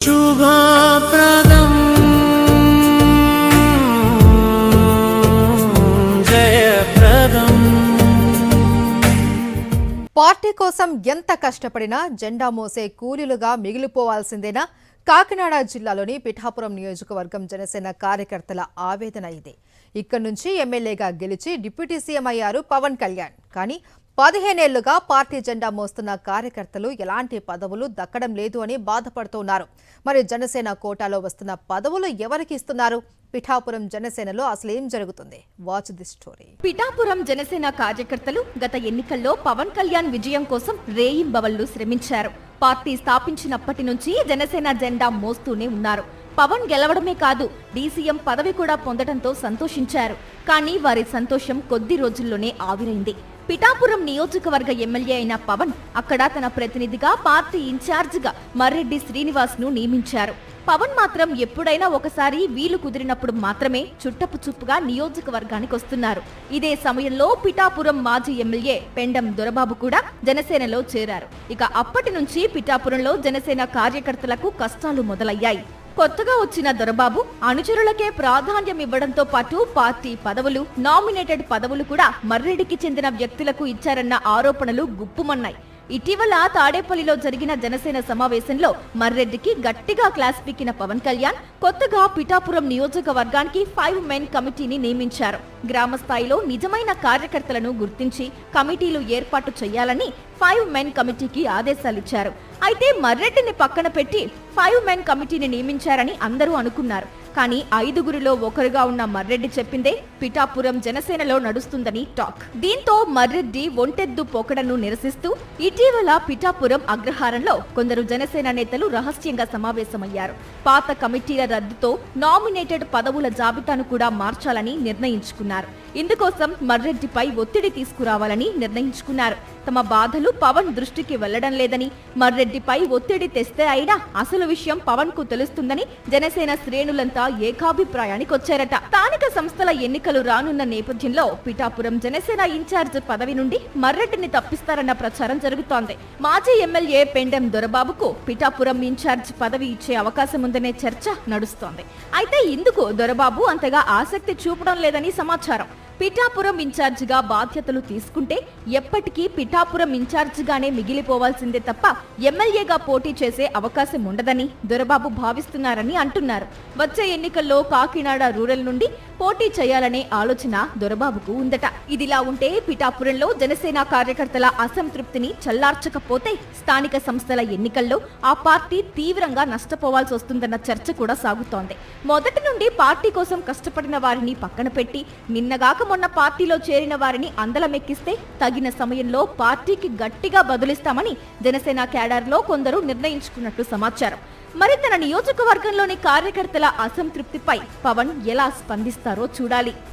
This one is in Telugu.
శుభప్రదం జయప్రదం. పార్టీ కోసం ఎంత కష్టపడినా జెండా మోసే కూలీలుగా మిగిలిపోవాల్సిందేనా? కాకినాడ జిల్లాలోని పిఠాపురం నియోజకవర్గం జనసేన కార్యకర్తల ఆవేదన ఇది. ఇక్కడి నుంచి ఎమ్మెల్యేగా గెలిచి డిప్యూటీ సీఎం అయ్యారు పవన్ కళ్యాణ్. కానీ 15 ఏళ్లుగా పార్టీ జెండా మోస్తున్న కార్యకర్తలు ఎలాంటి పదవులు దక్కడం లేదు అని బాధపడుతున్నారు. మరి జనసేన కోటాలో వస్తున్న పదవులు ఎవరికి ఇస్తున్నారు? పిఠాపురం జనసేనలో అసలేం జరుగుతుంది? Watch the story. Pithapuram Janasena కార్యకర్తలు గత ఎన్నికల్లో పవన్ కళ్యాణ్ విజయం కోసం రేయింబవళ్లు శ్రమించారు. పార్టీ స్థాపించినప్పటి నుంచి జనసేన జెండా మోస్తూనే ఉన్నారు. పవన్ గెలవడమే కాదు, డీసీఎం పదవి కూడా పొందడంతో సంతోషించారు. కానీ వారి సంతోషం కొద్ది రోజుల్లోనే ఆవిరైంది. పిఠాపురం నియోజకవర్గ ఎమ్మెల్యే అయిన పవన్ అక్కడ తన ప్రతినిధిగా పార్టీ ఇన్ఛార్జిగా మర్రెడ్డి శ్రీనివాస్ ను నియమించారు. పవన్ మాత్రం ఎప్పుడైనా ఒకసారి వీలు కుదిరినప్పుడు మాత్రమే చుట్టపు చూపుగా నియోజకవర్గానికి వస్తున్నారు. ఇదే సమయంలో పిఠాపురం మాజీ ఎమ్మెల్యే పెండం దొరబాబు కూడా జనసేనలో చేరారు. ఇక అప్పటి నుంచి పిఠాపురంలో జనసేన కార్యకర్తలకు కష్టాలు మొదలయ్యాయి. కొత్తగా వచ్చిన దొరబాబు అనుచరులకే ప్రాధాన్యం ఇవ్వడంతో పాటు పార్టీ పదవులు, నామినేటెడ్ పదవులు కూడా మర్రెడ్డికి చెందిన వ్యక్తులకు ఇచ్చారన్న ఆరోపణలు గుప్పుమన్నాయి. ఇటీవల తాడేపల్లిలో జరిగిన జనసేన సమావేశంలో మర్రెడ్డికి గట్టిగా క్లాస్ పీకిన పవన్ కళ్యాణ్ కొత్తగా పిఠాపురం నియోజకవర్గానికి 5 మెన్ కమిటీని నియమించారు. గ్రామ స్థాయిలో నిజమైన కార్యకర్తలను గుర్తించి కమిటీలు ఏర్పాటు చేయాలని 5 మెన్ కమిటీకి ఆదేశాలిచ్చారు. అయితే మర్రెడ్డిని పక్కన పెట్టి 5 మెన్ కమిటీని నియమించారని అందరూ అనుకున్నారు. కానీ 5గురిలో ఒకరుగా ఉన్న మర్రెడ్డి చెప్పిందే పిఠాపురం జనసేనలో నడుస్తుందని టాక్. దీంతో మర్రెడ్డి ఒంటెద్దు పోకడను నిరసిస్తూ ఇటీవల పిఠాపురం అగ్రహారంలో కొందరు జనసేన నేతలు రహస్యంగా సమావేశమయ్యారు. పాత కమిటీల రద్దుతో నామినేటెడ్ పదవుల జాబితాను కూడా మార్చాలని నిర్ణయించుకున్నారు. ఇందుకోసం మర్రెడ్డిపై ఒత్తిడి తీసుకురావాలని నిర్ణయించుకున్నారు. తమ బాధలు పవన్ దృష్టికి వెళ్లడం లేదని, మర్రెడ్డిపై ఒత్తిడి తెస్తే అయినా అసలు విషయం పవన్ కు తెలుస్తుందని జనసేన శ్రేణులంతా ఏకాభిప్రాయానికి వచ్చారట. స్థానిక సంస్థల ఎన్నికలు రానున్న నేపథ్యంలో పిఠాపురం జనసేన ఇన్ఛార్జ్ పదవి నుండి మర్రెడ్డిని తప్పిస్తారన్న ప్రచారం జరుగుతోంది. మాజీ ఎమ్మెల్యే పెండెం దొరబాబుకు పిఠాపురం ఇన్ఛార్జ్ పదవి ఇచ్చే అవకాశం ఉందనే చర్చ నడుస్తోంది. అయితే ఇందుకు దొరబాబు అంతగా ఆసక్తి చూపడం లేదని సమాచారం. పిఠాపురం ఇన్ఛార్జిగా బాధ్యతలు తీసుకుంటే ఎప్పటికీ పిఠాపురం ఇన్ఛార్జిగానే మిగిలిపోవాల్సిందే తప్ప ఎమ్మెల్యేగా పోటీ చేసే అవకాశం ఉండదని దొరబాబు భావిస్తున్నారని అంటున్నారు. వచ్చే ఎన్నికల్లో కాకినాడ రూరల్ నుండి పోటీ చేయాలనే ఆలోచన దొరబాబుకు ఉందట. ఇదిలా ఉంటే పిఠాపురంలో జనసేన కార్యకర్తల అసంతృప్తిని చల్లార్చకపోతే స్థానిక సంస్థల ఎన్నికల్లో ఆ పార్టీ తీవ్రంగా నష్టపోవాల్సి వస్తుందన్న చర్చ కూడా సాగుతోంది. మొదటి నుండి పార్టీ కోసం కష్టపడిన వారిని పక్కన పెట్టి నిన్నగాక మొన్న పార్టీలో చేరిన వారిని అందలమెక్కిస్తే తగిన సమయంలో పార్టీకి గట్టిగా బదులిస్తామని జనసేన క్యాడర్లో కొందరు నిర్ణయించుకున్నట్లు సమాచారం. మరి తన నియోజకవర్గంలోని కార్యకర్తల అసంతృప్తిపై పవన్ ఎలా స్పందిస్తారో చూడాలి.